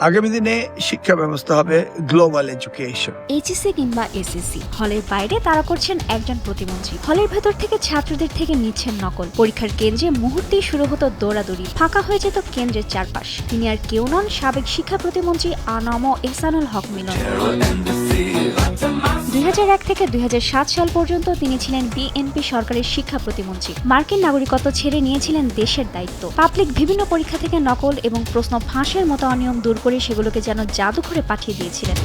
আগামী দিনে শিক্ষা ব্যবস্থা হবে গ্লোবাল এডুকেশন। এইচএসসি কিংবা এসএসসি, হলের বাইরে তারা করছেন একজন প্রতিমন্ত্রী। হলের ভেতর থেকে ছাত্রদের থেকে নিচ্ছেন নকল। পরীক্ষার কেন্দ্রে মুহূর্তেই শুরু হতো দৌড়াদৌড়ি, ফাঁকা হয়ে যেত কেন্দ্রের চারপাশ। তিনি আর কেউ নন, সাবেক শিক্ষা প্রতিমন্ত্রী আনম এহসানুল হক মিলন। 2001 থেকে 2007 সাল পর্যন্ত তিনি ছিলেন বিএনপি সরকারের শিক্ষা প্রতিমন্ত্রী। মার্কিন নাগরিকত্ব ছেড়ে নিয়েছিলেন দেশের দায়িত্ব। পাবলিক বিভিন্ন পরীক্ষা থেকে নকল এবং প্রশ্ন ফাঁসের মতো অনিয়ম দূর করে সেগুলোকে যেন জাদুঘরে পাঠিয়ে দিয়েছিলেন।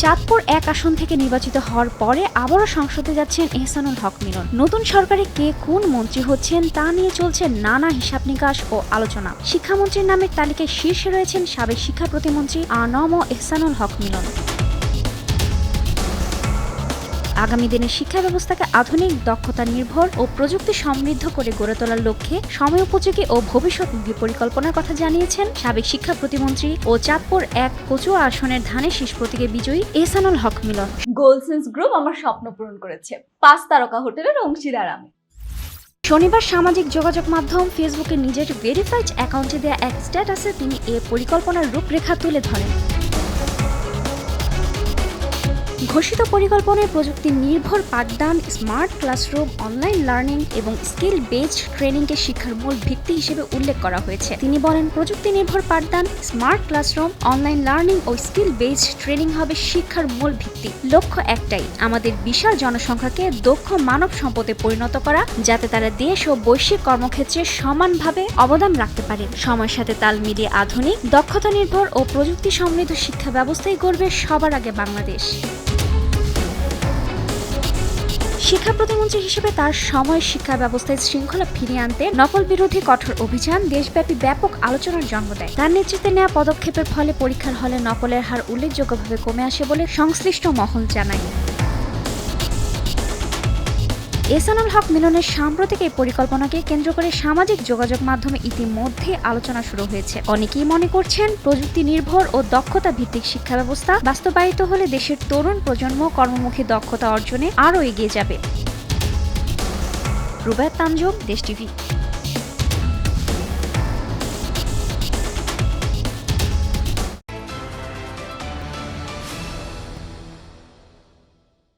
চাঁদপুর 1 আসন থেকে নির্বাচিত হওয়ার পরে আবারও সংসদে যাচ্ছেন এহসানুল হক মিলন। নতুন সরকারে কে কোন মন্ত্রী হচ্ছেন তা নিয়ে চলছে নানা হিসাব নিকাশ ও আলোচনা। শিক্ষামন্ত্রীর নামের তালিকায় শীর্ষে রয়েছেন সাবেক শিক্ষা প্রতিমন্ত্রী আনম এহসানুল হক মিলন। আগামী দিনে শিক্ষা ব্যবস্থাকে আধুনিক, দক্ষতা নির্ভর ও প্রযুক্তি সমৃদ্ধ করে গড়ে তোলার লক্ষ্যে সময়োপযোগী ও ভবিষ্যৎমুখী পরিকল্পনার কথা জানিয়েছেন সাবেক শিক্ষা প্রতিমন্ত্রী ও চাঁদপুর 1 কচুয়া আসনের ধানের শীষ প্রতীকে বিজয়ী এহসানুল হক মিলন। গোলসেন্স গ্রুপ আমার স্বপ্ন পূরণ করেছে, 5 তারকা হোটেলের অংশীদার আমি। শনিবার সামাজিক যোগাযোগ মাধ্যম ফেসবুকে নিজের ভেরিফাইড অ্যাকাউন্টে দেয়া এক স্ট্যাটাসে তিনি এ পরিকল্পনার রূপরেখা তুলে ধরেন। ঘোষিত পরিকল্পনায় প্রযুক্তি নির্ভর পাঠদান, স্মার্ট ক্লাসরুম, অনলাইন লার্নিং এবং স্কিল বেসড ট্রেনিংকে শিক্ষার মূল ভিত্তি হিসেবে উল্লেখ করা হয়েছে। তিনি বলেন, প্রযুক্তি নির্ভর পাঠদান, স্মার্ট ক্লাসরুম, অনলাইন লার্নিং ও স্কিল বেসড ট্রেনিং হবে শিক্ষার মূল ভিত্তি। লক্ষ্য একটাই, আমাদের বিশাল জনসংখ্যাকে দক্ষ মানব সম্পদে পরিণত করা, যাতে তারা দেশ ও বৈশ্বিক কর্মক্ষেত্রে সমানভাবে অবদান রাখতে পারে। সময়ের সাথে তাল মিলিয়ে আধুনিক, দক্ষতা নির্ভর ও প্রযুক্তি সমৃদ্ধ শিক্ষা ব্যবস্থাই গড়বে সবার আগে বাংলাদেশ। শিক্ষা প্রতিমন্ত্রী হিসেবে তার সময় শিক্ষা ব্যবস্থায় শৃঙ্খলা ফিরিয়ে আনতে নকল বিরোধী কঠোর অভিযান দেশব্যাপী ব্যাপক আলোচনার জন্ম দেয়। তার নেতৃত্বে নেওয়া পদক্ষেপের ফলে পরীক্ষার হলে নকলের হার উল্লেখযোগ্যভাবে কমে আসে বলে সংশ্লিষ্ট মহল জানায়। এহসানুল হক মিলনের সাম্প্রতিক এই পরিকল্পনাকে কেন্দ্র করে সামাজিক যোগাযোগ মাধ্যমে ইতিমধ্যে আলোচনা শুরু হয়েছে। অনেকেই মনে করছেন, প্রযুক্তি নির্ভর ও দক্ষতা ভিত্তিক শিক্ষা ব্যবস্থা বাস্তবায়িত হলে দেশের তরুণ প্রজন্ম কর্মমুখী দক্ষতা অর্জনে আরও এগিয়ে যাবে। রুবায়াত তানজুম, দেশ টিভি।